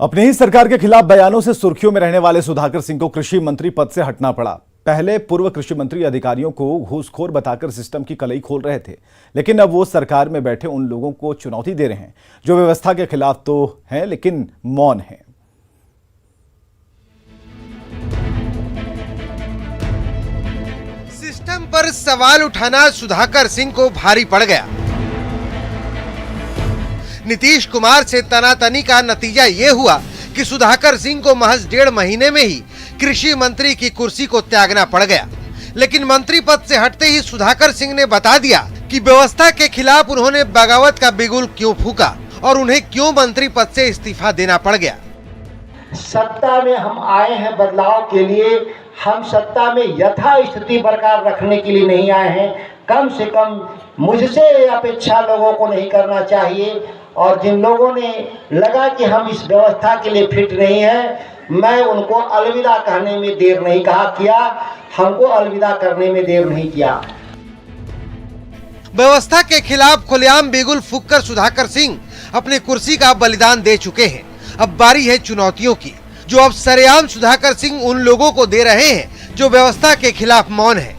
अपनी ही सरकार के खिलाफ बयानों से सुर्खियों में रहने वाले सुधाकर सिंह को कृषि मंत्री पद से हटना पड़ा। पहले पूर्व कृषि मंत्री अधिकारियों को घूसखोर बताकर सिस्टम की कलई खोल रहे थे, लेकिन अब वो सरकार में बैठे उन लोगों को चुनौती दे रहे हैं जो व्यवस्था के खिलाफ तो हैं लेकिन मौन हैं। सिस्टम पर सवाल उठाना सुधाकर सिंह को भारी पड़ गया। नीतीश कुमार से तनातनी का नतीजा ये हुआ कि सुधाकर सिंह को महज 1.5 महीने में ही कृषि मंत्री की कुर्सी को त्यागना पड़ गया। लेकिन मंत्री पद से हटते ही सुधाकर सिंह ने बता दिया कि व्यवस्था के खिलाफ उन्होंने बगावत का बिगुल क्यों फूका और उन्हें क्यों मंत्री पद से इस्तीफा देना पड़ गया। सत्ता में हम आए हैं बदलाव के लिए, हम सत्ता में यथास्थिति बरकरार रखने के लिए नहीं आए हैं। कम से कम मुझसे अपेक्षा लोगों को नहीं करना चाहिए। और जिन लोगों ने लगा कि हम इस व्यवस्था के लिए फिट नहीं हैं, मैं उनको अलविदा कहने में देर नहीं किया, हमको अलविदा करने में देर नहीं किया। व्यवस्था के खिलाफ खुलेआम बिगुल फूंककर सुधाकर सिंह अपनी कुर्सी का बलिदान दे चुके हैं। अब बारी है चुनौतियों की, जो अब सरेआम सुधाकर सिंह उन लोगों को दे रहे हैं जो व्यवस्था के खिलाफ मौन है।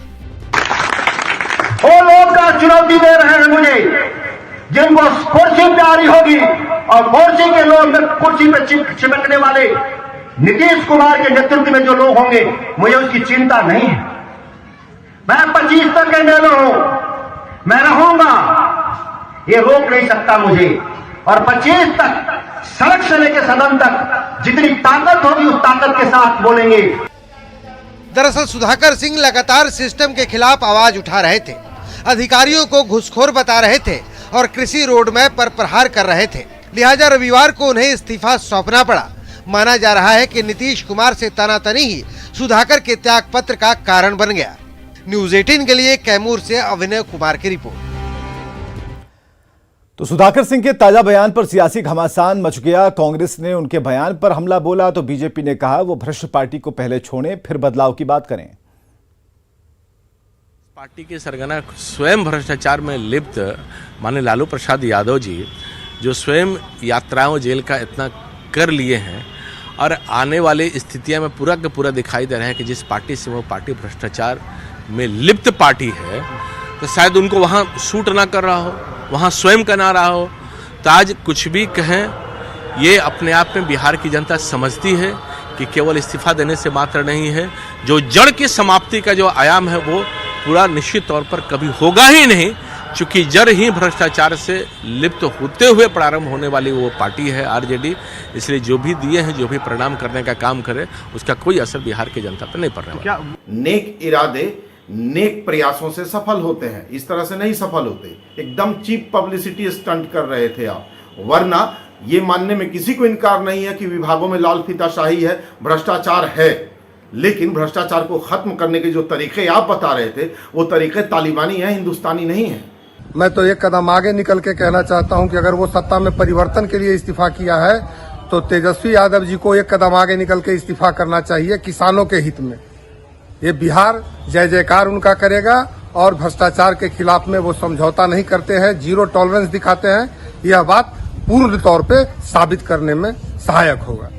वो लोग का चुनौती दे रहे हैं मुझे, जिनको कुर्सी प्यारी होगी और कुर्सी के लोग में कुर्सी पे चिपकने वाले नीतीश कुमार के नेतृत्व में जो लोग होंगे, मुझे उसकी चिंता नहीं है। मैं 25 तक एमएलए हूं, मैं रहूंगा, ये रोक नहीं सकता मुझे। और 25 तक सड़क से लेकर सदन तक जितनी ताकत होगी उस ताकत के साथ बोलेंगे। दरअसल सुधाकर सिंह लगातार सिस्टम के खिलाफ आवाज उठा रहे थे, अधिकारियों को घुसखोर बता रहे थे और कृषि रोड मैप पर प्रहार कर रहे थे। लिहाजा रविवार को उन्हें इस्तीफा सौंपना पड़ा। माना जा रहा है कि नीतीश कुमार से तनातनी ही सुधाकर के त्याग पत्र का कारण बन गया। न्यूज़ 18 के लिए कैमूर से अभिनव कुमार की रिपोर्ट। तो सुधाकर सिंह के ताजा बयान पर सियासी घमासान मच गया। कांग्रेस ने उनके बयान पर हमला बोला तो बीजेपी ने कहा वो भ्रष्ट पार्टी को पहले छोड़ें फिर बदलाव की बात करें। पार्टी के सरगना स्वयं भ्रष्टाचार में लिप्त माननीय लालू प्रसाद यादव जी, जो स्वयं यात्राओं जेल का इतना कर लिए हैं और आने वाली स्थितियां में पूरा का पूरा दिखाई दे रहे हैं कि जिस पार्टी से वो पार्टी भ्रष्टाचार में लिप्त पार्टी है, तो शायद उनको वहाँ सूट ना कर रहा हो, वहाँ स्वयं का ना रहा हो। तो आज कुछ भी कहें, ये अपने आप में बिहार की जनता समझती है कि केवल इस्तीफा देने से मात्र नहीं है, जो जड़ की समाप्ति का जो आयाम है वो पूरा निश्चित तौर पर कभी होगा ही नहीं, क्योंकि जड़ ही भ्रष्टाचार से लिप्त होते हुए प्रारंभ होने वाली वो पार्टी है आरजेडी। इसलिए जो भी दिए हैं, जो भी परिणाम करने का काम करे, उसका कोई असर बिहार की जनता पर नहीं पड़ रहा है। क्या नेक इरादे नेक प्रयासों से सफल होते हैं, इस तरह से नहीं सफल होते। एकदम चीप पब्लिसिटी स्टंट कर रहे थे आप, वरना ये मानने में किसी को इनकार नहीं है कि विभागों में लाल फीताशाही है, भ्रष्टाचार है। लेकिन भ्रष्टाचार को खत्म करने के जो तरीके आप बता रहे थे, वो तरीके तालिबानी हैं, हिंदुस्तानी नहीं है। मैं तो एक कदम आगे निकल के कहना चाहता हूं कि अगर वो सत्ता में परिवर्तन के लिए इस्तीफा किया है तो तेजस्वी यादव जी को एक कदम आगे निकल के इस्तीफा करना चाहिए, किसानों के हित में। ये बिहार जय जयकार उनका करेगा और भ्रष्टाचार के खिलाफ में वो समझौता नहीं करते हैं, जीरो टॉलरेंस दिखाते हैं। यह बात पूर्ण तौर पे साबित करने में सहायक होगा।